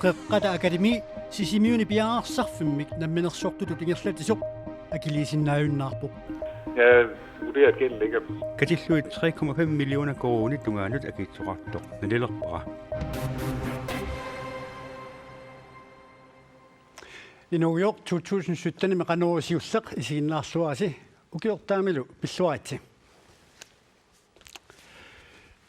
Qeqqata akademi sisimiuni piaarsarfimmik namminersortutut ingerlatissoq akiliisinnaayunnaarpoq. Jeg vurderer, at gælden ligger på. Katilluit 3,5 millioner koroni tungaanut akitsoqartoq nalilerpara. Inugior 2017 meqanuusiussaq isiinnaarsuasi ukiortaamilu pilluaritsi.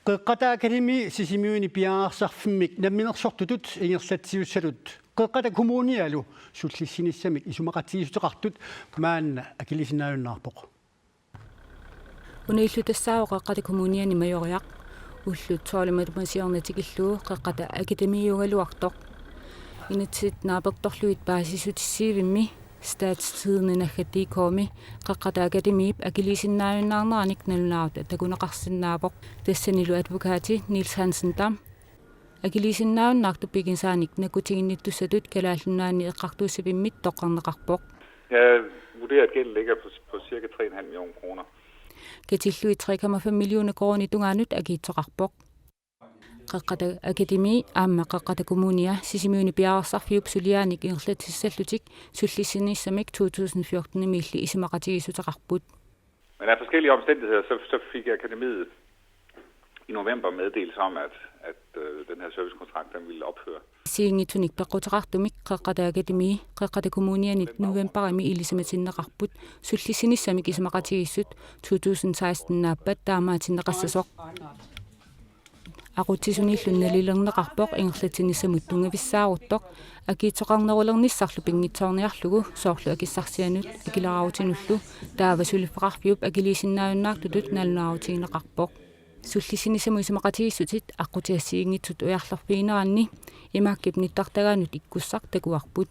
Qeqqata akademi sisimiuni piaarsarfimmik namminersortutut ingerlatsiussalut qeqqata kommunialu sullissinissami isumaqatiisuteqartut maanna akiliisinnaayunnaarpoq. Uneillutassaawo qeqqata kommuniani majoriaq ullut soolimatmasiornatikilluu qeqqata akademiugaluartoq inatsit naapertorluit paasisutissiivimmi statstidene naggattiikoomi qeqqata akademiip akiliisinnaayunnaarneranik nalunaaruta takuneqarsinnaapoq tassanilu advokaati Niels Hansen Dam akiliisinnaayunnaartu pikinsaanik nakutiginnittussatut kalaallunaani eqqartuussipimmit toqqarneqarpoq. Jeg vurderer, at gælden ligger på cirka 3,5 millioner kroner. Katilluit 3,5 millioner koroni tungaanut akiitsoqarpoq. Qeqqata akademi aamma qeqqata kommunia sisimiuni piaarsarfiup suliaanik ingerlatissallutik sullissinissamik 2014 milli isimaqatigissuteqarput. Men af forskellige omstændigheder, så fik akademiet i november meddelelse om, at den her servicekontrakt den ville ophøre. Siingitunik peqquteqartumik qeqqata akademi qeqqata kommunianit novemberimi ilisamatinneqarput sullissinissamik isimaqatigissut 2016 naappat taamaatinneqassasoq. Aquttisunillunnalilerneqarpoq ingerlatinissamut tungavissaaruttaq akiitsoqarnerulernissarlu pingitsoorniarlugu soorlu akissarsianut akilerarutinullu taava sulifeqarfiup akiliisinnaayunnaartutut nalunaarutigneqarpoq. Sullisinnissamu isimaqatigissutit aqutiassiingitsut ujarlerfiineranni imakkip nittartagaanut ikkussaq takuarput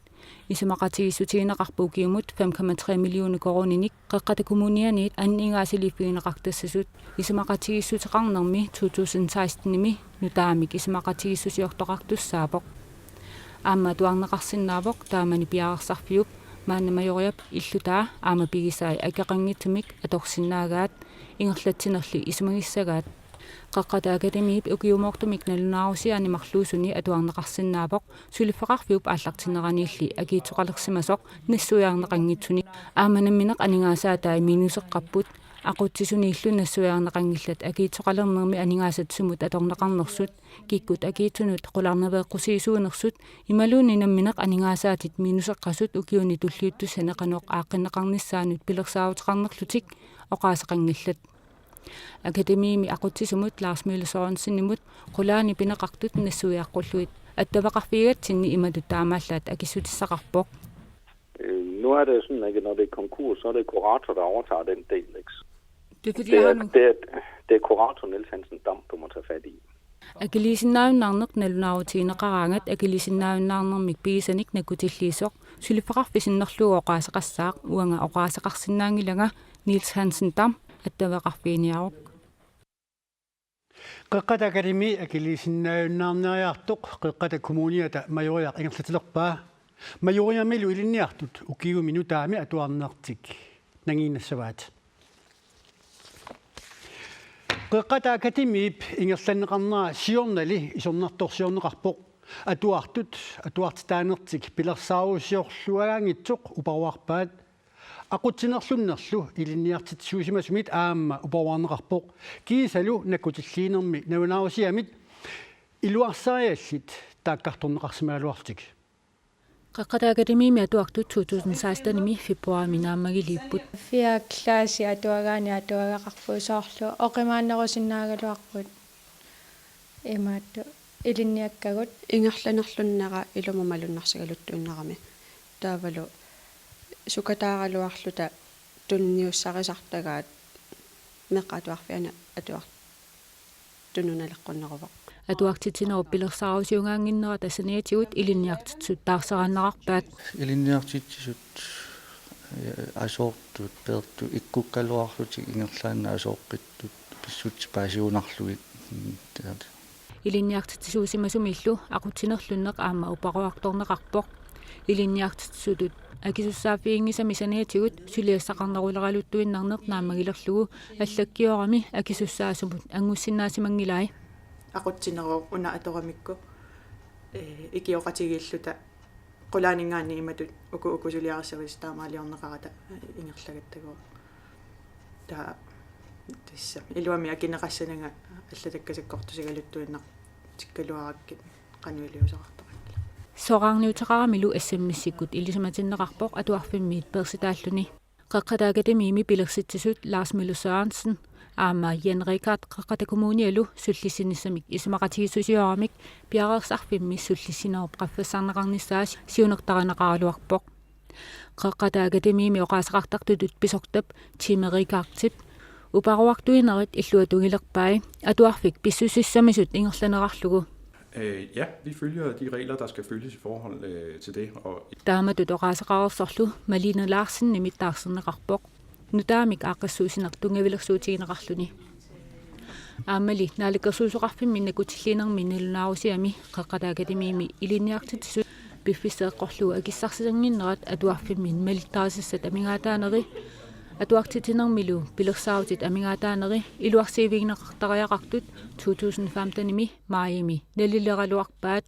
isimaqatigissutigineqarpuukiumut 5,3 millioner koroninik qeqqata kommunianiit anningaasilifiineqartassasut isimaqatigissuteqarnermi 2016-imi nutaamik isimaqatigissusiortoqartussaapoq aamma tuarneqarsinnaapoq taamani piaarersarfiup maanna majoriap illutaa aama pigisaai akeqanngitsumik atorsinnaagaat ingerlatsinerli isimagissagaat qeqqata akademiip ukiumortumik nalunaarusiaani marluusuni atuarneqarsinnaapoq sulifeqarfiup aallartineraniilli akiitsoqalersimasoq nassujaarneqanngitsuni aamanammineq aningaasaatai minuseqqapput aquttisuniillu nassujaarneqangillat akiitsoqalernermi aningaasat atorneqarnersut kikkut akiitsunut qularnaveeqqusiisuunersut imaluuni nammineq aningaasaatit minuseqqasut ukiuni tulliuttussaneqanoq aaqqinneqarnissaanut pilersaavuteqarnerlutik oqaaseqangillat akademiimi aquttisumut Lars Møller Sørensen-nimut qulaani pineqartut nassujaaqqulluit attavaqarfiigatsinni imatut taamaallaat akissutissaqarpoq. Nu er det sådan, at når det er konkurs, så er det kurator, der overtager den del, ikke? Det er kurator Niels Hansen Dam, du må tage fat i. Akiliisinnaayunnaarneq nalunaarutigneqaraangat akiliisinnaayunnaarnermik piisanik nakutilliisoq sulifeqarfisinnerlugu oqaaseqassaaq uanga oqaaseqarsinnaangilanga Niels Hansen Dam attavaqarfiiniaruq. Qeqqata akademi akiliisinnaayunnaarneriartoq qeqqata kommuniata majoriaq ingerlatilerpaa majoriamilu ilinniartut ukiuminu taami atuarnertik nangiinassavaat. Qeqqata akademiip ingerlanneqarnera siornali isornartorsiorneqarpoq atuartitaanertik pilersaarusiorluagaangitsoq uparuarpaat aqutsinerlunnerlu ilinniartitsuusimasumit aamma uparuarneqarpoq kiisalu nakkutilliinermi navunaarusiamit iluarsariallit taakkartorneqarsimaaluartik. Qeqqata akademiimi atuartut 2016-imi februarimi naamagiliipput. 4. klaasi atuagaani atuagaqarfuusoorlu oqimaannerusinnaagaluarput imaattu ilinniakkagut ingerlanerlunnera ilumamalunnarsigaluttuunnerami taavalu sukataaraluarluta tunniussaqisartagaat meqqatuarfiana atuartununaleqqunneruvaq atuartitineru pilersaarusiungaanginnera tassaniatigut ilinniartitsut taarseraannerarpaat ilinniartitsut asoortut peertu ikkukkaluarlutik ingerlaanna asooqqittut pissut paasiunarluit taat ilinniartitsisuusimasumillu aqutinerlunneq aamma uparuartorneqarpoq ilinniartitsutut акисуссаафиингисами саниатигут сулиассақарнерулералуттуиннарнеқ наамагилерлугу аллаккиорами акисуссаасумут ангуссиннаасимангилай aqutsinero una atoramikku ikioqatigillута qulaanингаани иматут укусулиарсерис таамаалиорнеқарата ингерлagattagua таа тисса илуами акинеқассанага аллатаккасаккортусигалуттуиннар тиккалуараккит qanуилиусақартараккила соораарниутеқарамилу ассаммиссиккут илисаматиннеқарпоқ атуарфиммиит перситааллуни қеққатаагатимиими пилерситсисут Ларс Мøller Sørensen аама Jan Richard қеққатакумууниалу суллиссинissамик исмақатигисусиорамик пиарерсарфимми суллиссинерп қаффассаарнеқарниссаас сиунертаранеқаралуарпоқ қеққатаагатимиими оқаасеқартартутут писортап тимерикаартип упаруартуинерит иллуатугилерпай атуарфик писсусиссамисут ингерланерарлугу. Ja, vi følger de regler, der skal følges i forhold til det. Taamatut oqaaseqarersorlu Malina Larsen nimittaarserneqarpoq nutaamik aaqqassuusinertungavilersuutigineqarluni aamali naalikersuusoqarfimmi nakutilliinermi nalunaarusiami qeqqataakatimiimi iliniartitsu piffisseeqqorlugu akissarsisanginnerat atuarfimmi malittaasissat amingaataaneri atuartitinermilu pilersaarutit amingaataaneri iluarsiivigineqartariaqartut 2015-imi maayimi nalileraluarpaat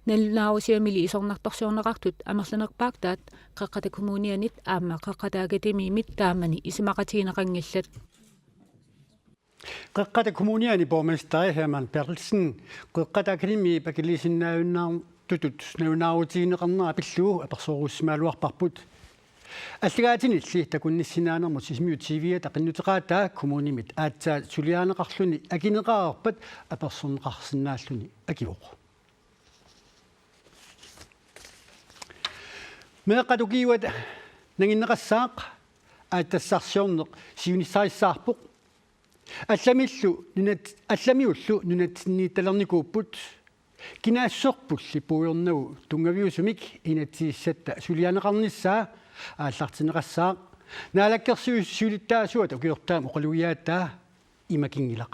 nalunaarusiamili isornartorsiorneqartut amerlanerpaaktaat qeqqatakumuunianit aamma qeqqataakatimiimit taamani isimaqatigineqanngillat qeqqatakummuniani borgmester Herman Bertelsen qeqqataakatimi pakilisinnaayunnaar tutut naunaaruutigineqarnera pillugu apersorussmaaluarparput аллагаатинилли такунниссинааnermut сисмиу тивиа тақиннутеқаатаа коммунимит аатсаа сулиаанеқарлуни акинеқарпат аперсорнеқарсинааллуни акивоқ меқатукиуат нагиннеқассаақ ааттассарсиорнеқ сиунissaarissaarpoq алламиллу нунат алламиуллу нунатсинниитталерникууппут кинаассорпулли пуйорнагу тунгавиусумик инатсииссатта сулиаанеқарниссаа ааллартинеқассаа наалаккерсуус сулиттаасуат укиортаам оқалуяаттаа имакингилақ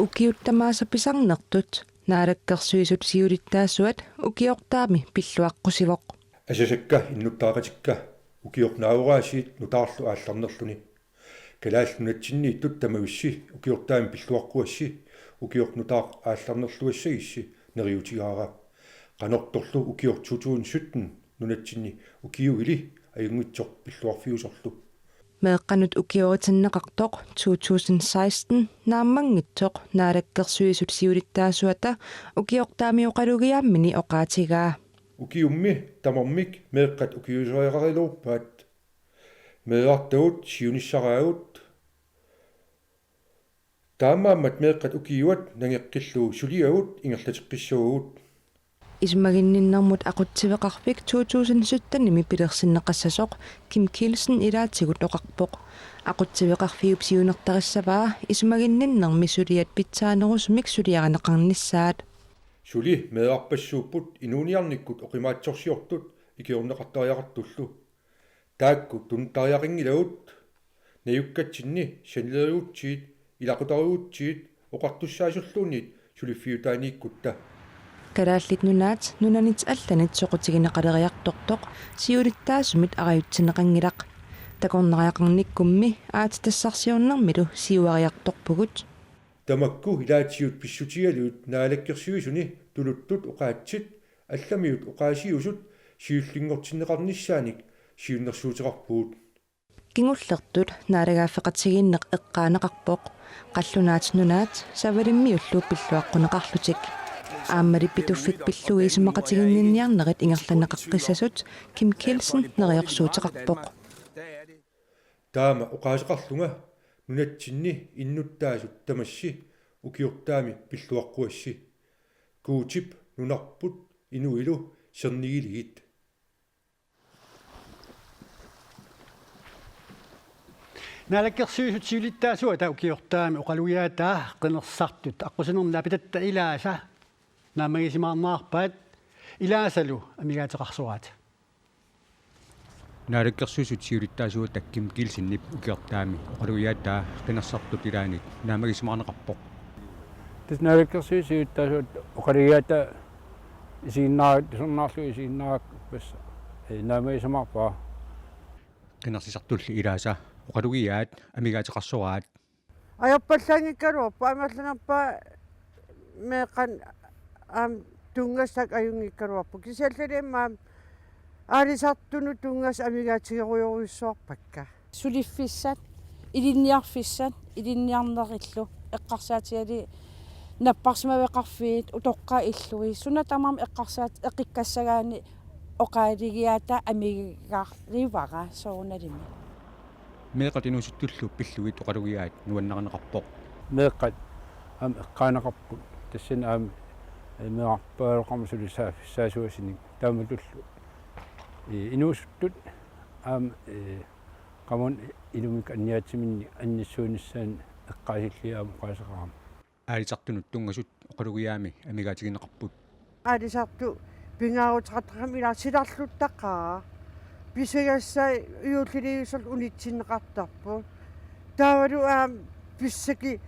укиуттамаасаписарнертут наалаккерсуисут сиулиттаасуат укиортаами пиллуаққусивоқ асасакка иннуттаақатикка укиорнааруаасиит нутаарлу аалларнерлуни калааллунатсиннииттут тамависси укиортаами пиллуаққуасси укиорнутаақ аалларнерлуассагисси нериутигаара qanорторлу укиор 2017 нунатсинни укиуили аюнгутсор пиллуарфиусорлу меэкканут укиоритиннеқартоқ 2016 нааммангитсоқ наалаккерсуисут сиулиттаасуата укиортаамиоқалугиааммини оқаатигаа укиумми тамармик меэккат укиусериақарилууппаат меартагут сиуниссараагут таамааммат меэккат укиуат нагеққиллуу сулиагут ингерлатеққиссуугут исмагинниннэрмут aqutsivеқарфик 2017-ними пилерсиннеқассасоқ Kim Kielsen илаатигут оқарпоқ aqutsivеқарфиуп сиунертариссаваа исмагинниннэрми сулиат питсаанерусмик сулиаранеқарниссаат сули меарпассууппут инуниарниккут оқимаатсорсиортут икиорнеқартариақартуллу таакку тунтариақингилагут наюккатсинни санилериутсиит илақутариутсиит оқартуссаасуллуунниит сулиффиутаанииккутта калааллит нунаат нунанит алланит соқутигинеқалериартортоқ сиулиттаасумит араютсинеқангилақ такорнериақарниккумми аатитассарсиорнэрмилу сиуариарторпугут тамакку илаатсиут писсутигалуут наалаккерсуисуни тулуттут оқаатсит алламиут оқаасиусут сиуллингортиннеқарниссааник сиуннэрсуутеқарпуут кингуллертут наалагааффеқатсигиннеқ эққаанеқарпоқ қаллунаат нунаат савалиммиуллуу пиллуаққунеқарлутик ааммали питуффик пиллуи исмақатигиннинниарнерит ингерланеқаққиссасут Kim Kielsen нериорсуутеқарпоқ таама оқаасеқарлунга нунатсинни иннуттаасут тамасси укиортаами пиллуаққуасси куутип нунарпут инуилу сернигилигит наалаккерсуисут сиулиттаасуа таа укиортаами оқалуяатаа қинерсартут аққусинерна питатта илааса наамагисимаарнаарпаат илаасалу амигаатеқарсураат наалаккерсуисут сиулиттаасуа такким килсиннип укиортаами оқалуяатаа қинерсартут илаанит наамагисимаарнеқарпоқ тас наалаккерсуисуттаасуат оқалуяатаа isiinnaat sunnaarlu isiinnaak pas naamaisamaqpaa qinarсисартулли илааса оқалугиаат амигаатеқарсораат ajappallaangikkaluarpa амерланарпаа меқан тунгасак аюнгиккалуарпу кисиаллалииммаа аалисартуну тунгас амигаатигеруйоруйссуарпакка сулиффиссат илинниарфиссат илинниарнериллу эққарсаатиали наппарсимавеқарфиит утоққа иллуи сунатамам эққарсаат эқиккассагаани оқаалигиата амигаарливара соуналими меэқатинусуттуллу пиллуит оқалугиаат нуаннарнеқарпоқ меэқат эққаанеқарпут тассина меарпаалоқармасулисаа фиссаасуасиник тааматуллу инуусуттут qamon ilumik anniaatiminni annissuunissaан eqqaasillиаам qaasaqaram аалисартунут тунгасут оқалугиаами амигаатигинеқарпут аалисарту пингаарутеқартарам илаа силарлуттаққаа писагассаа иуллилиусал унитсиннеқартарпу таавалу писсаки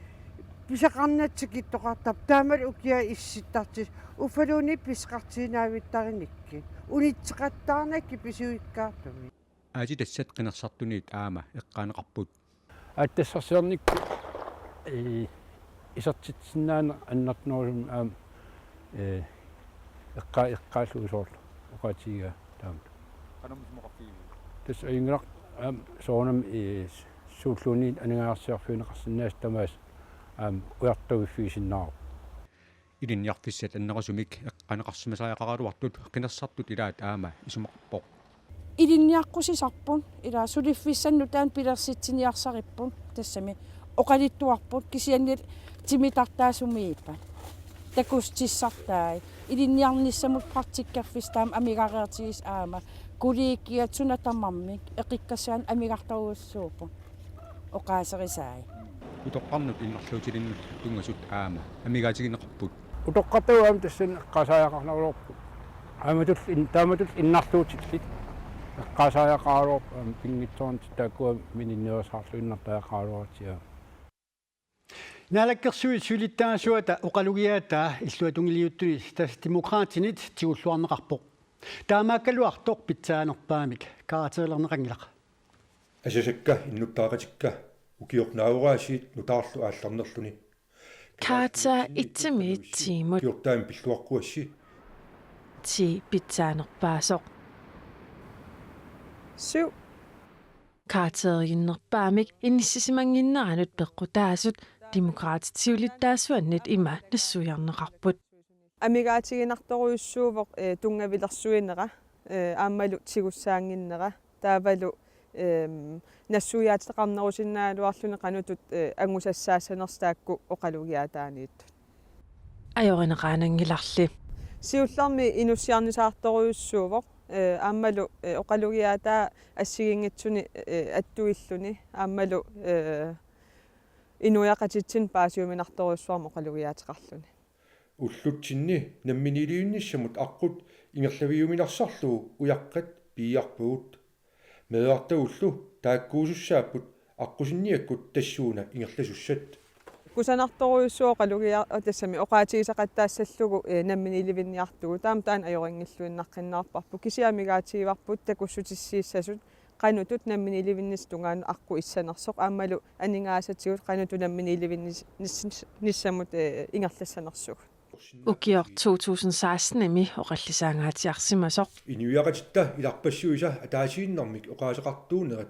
писақарнатсикиттоқартар таамал укиа исситтартис уфалуни писқартинаавиттариникки унитсеқаттаарнакки писуиккаартуми аати тассат қинерсартунит аама эққаанеқарпут аттассарсиорникку исартитсинаана аннартнерусум эққааллуусоорлу оқаатига таамат тас инграк соонам сууллуунит анагаарсиарфиунеқарсинаас тамаас уяртугиффигисиннаару илинниарфиссат аннерасумик эққанеқарсимасаақаралуартут қинерсартут илаат аама исумақарпоқ илинниаққусисарпун ила сулиффиссанну таан пилерситсиниарсариппун тассами оқалиттуарпут кисианнил тимитартаасумииппа такустиссартаи илинниарниссамут партиккерфис таам амигареертигис аама кулииккиатсунатаммармик эқиккасаан амигартаруссуупу оқаасерисаи утоққарнут иннарлуутилиннут тунгасут аама амигаатигинеқарпут утоққартуам тассан эққасааяқарнерулорпу ааматул тааматул иннарлуутиллит эққасааяқарулор пингитсоорнит таакуа мининнерсаарлуиннартаақарулуатиа налаккерсуит сулиттаасуата оқалугиаата иллуатунгилиуттуни тас демократинит тигуллуарнеқарпоқ таамааккалуартоқ питсаанерпаамик каратерилернеқангилақ асасакка иннуттаақатикка укиорнааруаасиит нутаарлу аалларнерлуни каата итсимиитсиимут юртаам пиллуаққуасси ти питсаанерпаасоқ су каатериннерпаамик инниссисимангиннеранут пеққутаасут демократитсиулиттаасуаннит има нассуярнеқарпут амигаатигинарторуйуссуувоқ тунгавилерсуинера ааммалу тигуссаангиннера таавалу нассуяатеқарнерусиннаалуарлуни қанутут ангусассаасанерстаакку оқалугиаатааниит ajorинеқаанангиларли сиулларми инуссиарнисаарторуйуссуувоқ ааммалу оқалугиаатаа ассигингитсуни аттуиллуни ааммалу инуяқатитсин паасиуминарторуйуссуарма оқалугиаатеқарлуни уллутсинни намминилиунниссамут аққут ингерлавиуминарсарлуу уяққат пиарпуут меартагуллу тааккуусуссааппут аққусинниаккут тассууна ингерласуссат кусанарторуйуссуо қалугиа тассами оқаатигисақаттаассаллугу намминиливинниартугу таам таан ajorиннгиллуиннаққиннаарпарпу кисиамигаатигиварпут такуссутиссииссасут qanutut намминиливиннис тунгаан аққу иссанерсоқ аамалу анингаасатигут qanutу намминиливиннис ниссамут ингерлассанерсуг укиор 2016 ими оқаллисаангаатиарсимасоқ инуяқатитта иларпассуиса атаасииннэрмик оқаасеқартуунерат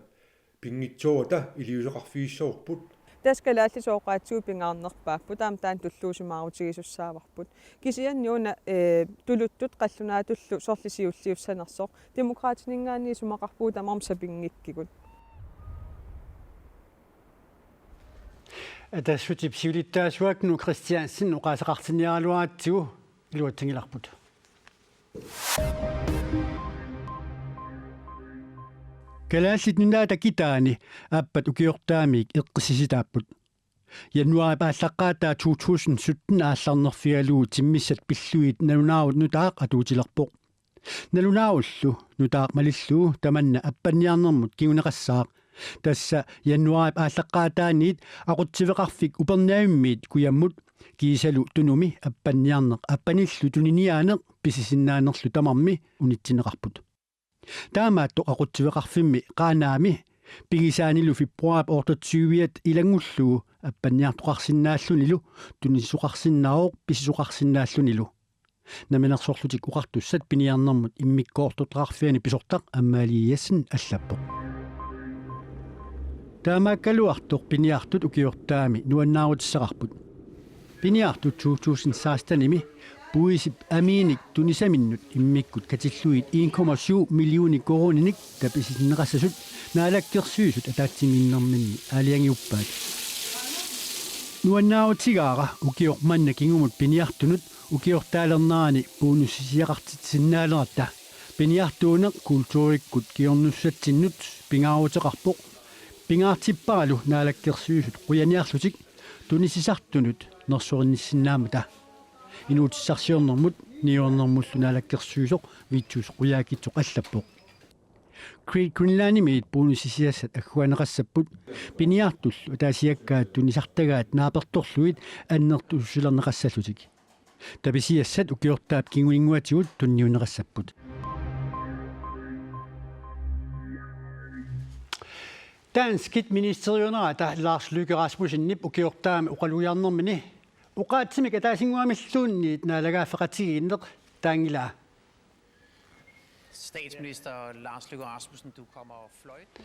пингитсоорта илиусеқарфииссоорпут таскалааллисооқаатсуу пингаарнерпааппу таам таан туллуусимаарутигисуссааварпут кисианниуна тулуттут қаллунаатуллу сорлисиуллиуссанерсоқ демократинингаани сумақарпуу тамарм сапингиккигут атассутип сиулиттаасуакну кристиансин оқаасеқартинниаралуаатсигу илуатсигиларпут калааллит нунаата китаани ааппат укиортаамик эққисиситааппут януари пааллаққаатаа 2017 аалларнерфигалуу тиммиссат пиллуит налунаавут нутаақ атуутилерпоқ налунаавуллу нутаақ малиллуу таманна аппанниарнэрмут киунеқассаақ тасса януари пааллаққаатааниит ақутсивеқарфик упернаавиммиит куяммут kiisalu tunumi appanniarneq appanillu tuniniaaneq pisisinnaanerlu tamarmi unittineqarput taamaatto aqutsiveqarfimmi qaanaami pigisaanilu februar 28 ilangullugu appanniartoqarsinnaallunilu tunisuqarsinnaaroq pisisuqarsinnaallunilu naminersorlutik uqartussat piniarnermut immikkoortutraqarfiani pisortaq ammaaliiassin allappoq taamaakkaluartoq piniartut ukiortaami nuannaarutissaqarput piniartut 2016 puisip amiinik tunisaminnut immikkut katilluit 1,7 miljooni koroninik tapisisneqassasut naalakkersuisut ataatsimiinnerminni aliangiuppaat nuannaarutigaara ukiormanna kingumut piniartunut ukiortaalernaani puunussisiaqartitsinnaaleerta piniartuuneq kultuurikkut kiornussatsinnut pingaaruteqarpoq pingaartipparalu naalakkersuisut quyaniarlutik tunisisartunut nersorinissinnaamata inuutissarsiornermut niornermullu naalakkersuisoq vitsus quyaakitsoq allappoq Greenlandimit puunussisiassat agguaneqassapput piniartullu taasiakkaat tunisartagaat naapertorluit annertussulerneqassallutik tapisiassat ukiortaap kinguinguatigut tunniuneqassapput Danskit ministeriunerata Lars Løkke Rasmussen ukiortaami uqalujarnermini uqaatsimik ataasinguamilluunniit naalagaafeqatigiinneq taangilaa Statsminister Lars Løkke Rasmussen, du kommer fløjten.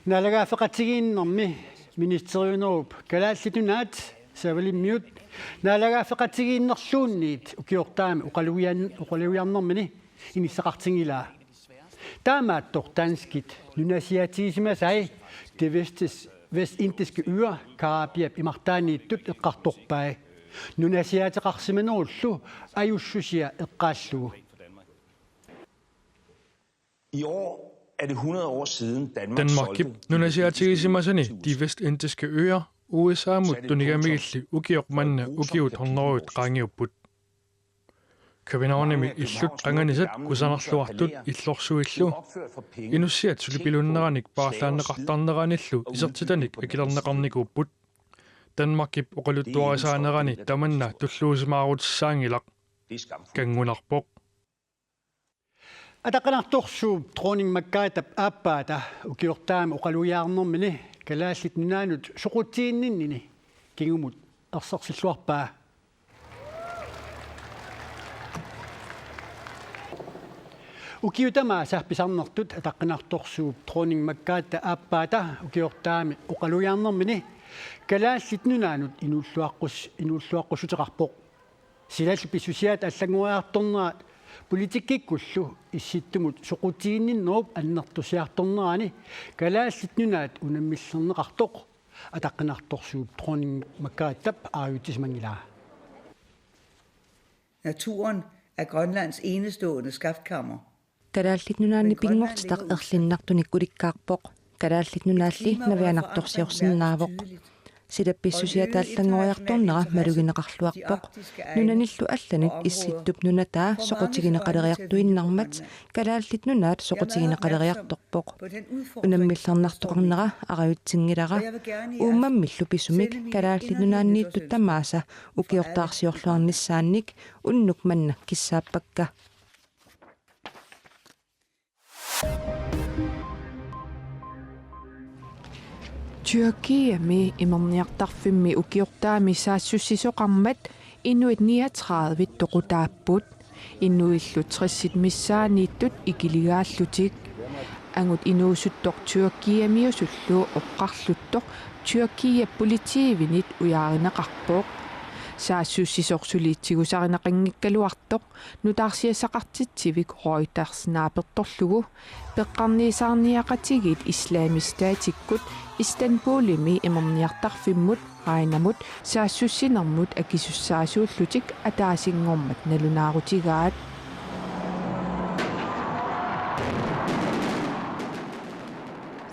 naalagaafeqatigiinnermi ministeriunerup kalaalitunaat savalimmiut naalagaafeqatigiinnerluunniit ukiortaami uqalujarnermini inissaqartingilaa taamaattor Danskit nunasiatiisimasai det vestindiske øer Karabiab imartaaniittut eqqartorpai nunasiateqarsimanerullu ajussusia eqqaallugu I år er det 100 år siden Danmark solgte nunasiatiisimasani de vestindiske øer USA muttunigamigilli ukiormanna ukiut horneruut qaangiupput Københavnemi illut qanganisat kusanerluartut illorsuillu inussiat sulipilunneraniq paarlaanneqartarneranillu isertitanik akilerneqarnikuupput Danmarkip oqaluttuarisaanerani tamanna tulluusimaarutissaangilaq kangunarpoq атаққанарторсууп тронингмаккаатап ааппаата укиортаами оқалуяарнэрмини калааллит нунаанут соқутииннинни кигумут ерсерсиллуарпаа укиутамаа сарписарнертут атаққанарторсууп тронингмаккаата ааппаата укиортаами оқалуяарнэрмини калааллит нунаанут инуллуаққусутеқарпоқ силалли писсусиат аллагуаартторнера политиккиккуллу исситтумут соқутиинниннеруп аннертусиарторнерани калааллит нунаат унаммиллернеқартоқ атаққинарторсууп тронинг маккааттап ааютисмангилаа Naturen er Grønlands enestående skaftkammer. Kalaаллит нунаанни пингортитақ ерлиннартуник куликкаарпоқ калааллит нунаалли навианарторсиорсиннаавоқ силапписсусиатааллангориарторнера малугинеқарлуарпоқ нунаниллу алланик исситтуп нунатаа соқутигинеқалериартуиннармат калааллит нунаат соқутигинеқалериарторпоқ унаммиллернартоқарнера аравитсингилара ууммаммиллу писумик калааллит нунааннииттут тамааса укиортаарсиорлуарниссаанник уннук манна киссааппакка Tyrkiami imorniartarfimmi ukiortaami saassуссисоqarmat inuit 39 toqutaapput inuillu 60 missaaniittut ikiligaаллутик angut inuusuttoq Tyrkiamiusullu oqqarluttoq Tyrkia politiivinit uyaarineqarpoq saassуссисорсулиитсигусаринеқингиккалуартоq nutaarsiasaqartitsivik Reuters-naapertorlugu peqqarniisaarniaqatigit islaamistaatikкут Istanbulimi imorniartarfimmut rainamut saassussinermut akissussaasuullutik ataasingormat nalunaarutigaat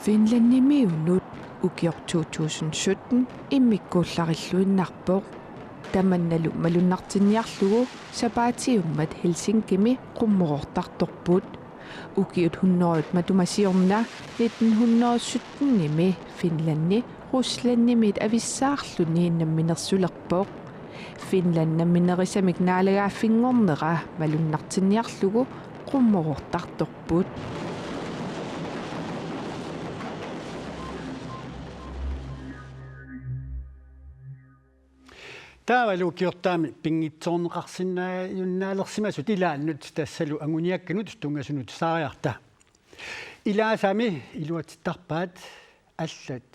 Finlandimiunut ukior 2017 immikkuullarilluinnarpoq tamannalu malunnartinniarlugu sapaatiummat Helsinkimi qummorortartorput ukiut 100 matumasiorna 1917-nimi Finlanni Russlandnimit avissaarluni namminersulerpoq Finland minnerissamik naalagaaffingornera malunnartinniarlugu qummorortartorput. Taavalu kiortaami pingitsoorneqarsinnaa yunnaalersimasut ilaannut tassalu anguniakkanut tungasunut saariarta. Ilaasami iluatittarpaat allat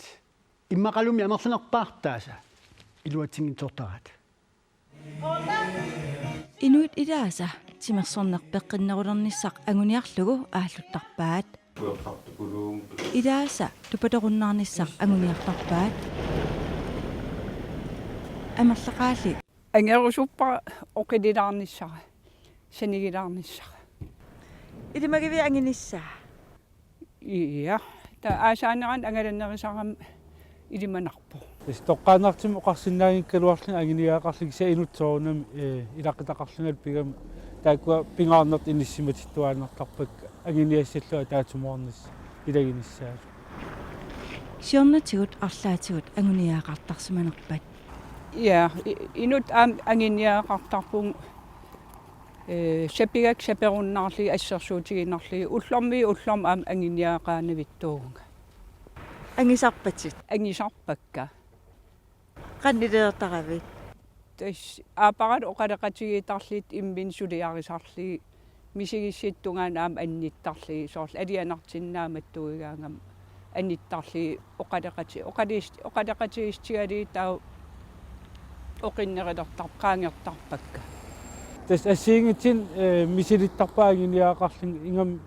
immaqalumi amersunerpaartaasa iluatingitsortaraat. Inuit ilaasa timersornerpeqinnerulernissaq anguniarlugu aalluttarpaat. Ilaasa tupatorunnaarnissaq anguniartarpaat. Амерлақаали ангерусуппа оқилилаарниссара санигилаарниссара илимагиви ангиниссаа иа та аасаанеран ангаланнерисарам илиманарпо тоққаанартим оқарсинаагиккалуарлин агиниаақарлигса инутсоорнам илаққитақарлунат пигам таакуа пингаарнерт иниссиматиттуаанертарпак агиниассаллуа таатумоорнис илагиниссаа сиорнатигут арлаатигут агуниаақартарсиманерпат Ja, inut anginiaqartarpung sepigak seperunnarli assersuutiginarli ullormi ullorm anginiaqaanavittuunga. Angisarpatit. Angisarpakka. Qannileertaravit. Tas aaparat oqaleqatigitarlit immin suliarisarli misigissittungaan annittarli soorl alianartinnaamattuigaangam annittarli oqaleqatigistigali tau оқиннерилертарпаангертарпакка тас ассиингитсин мисилиттарпаагиниаақарлин ингам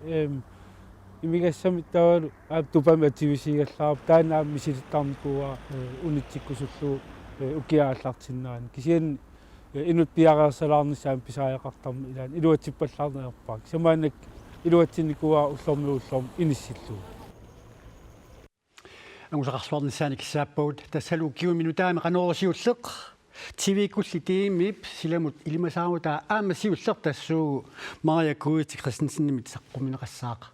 имигассами тавалу аптупами ативисигаллаарп таанаа мисилиттарникуа унитсиккусуллу укиааллартиннаани кисиан инут пиареерсалаарнissaам писааяқартарми илаан илуатсиппаллаарнеерпаак самаанак илуатсинникуа уллормиуллорм иниссиллуу ангусақарсуарнissaani киссааппагут тассалу 10 минутаами qanoorisiulleq TV-kulli tiimip silamut ilmasaamuta aamasiullertassuu Maria Kuiti Christensen-nimit saqqumинеқассааqa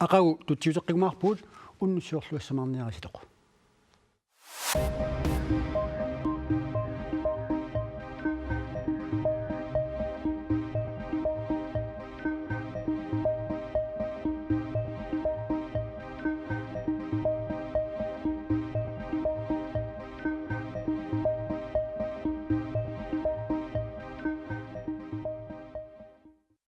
aqagu tutsiuteqqumaarpuut unnusiorluassamarniarиситоq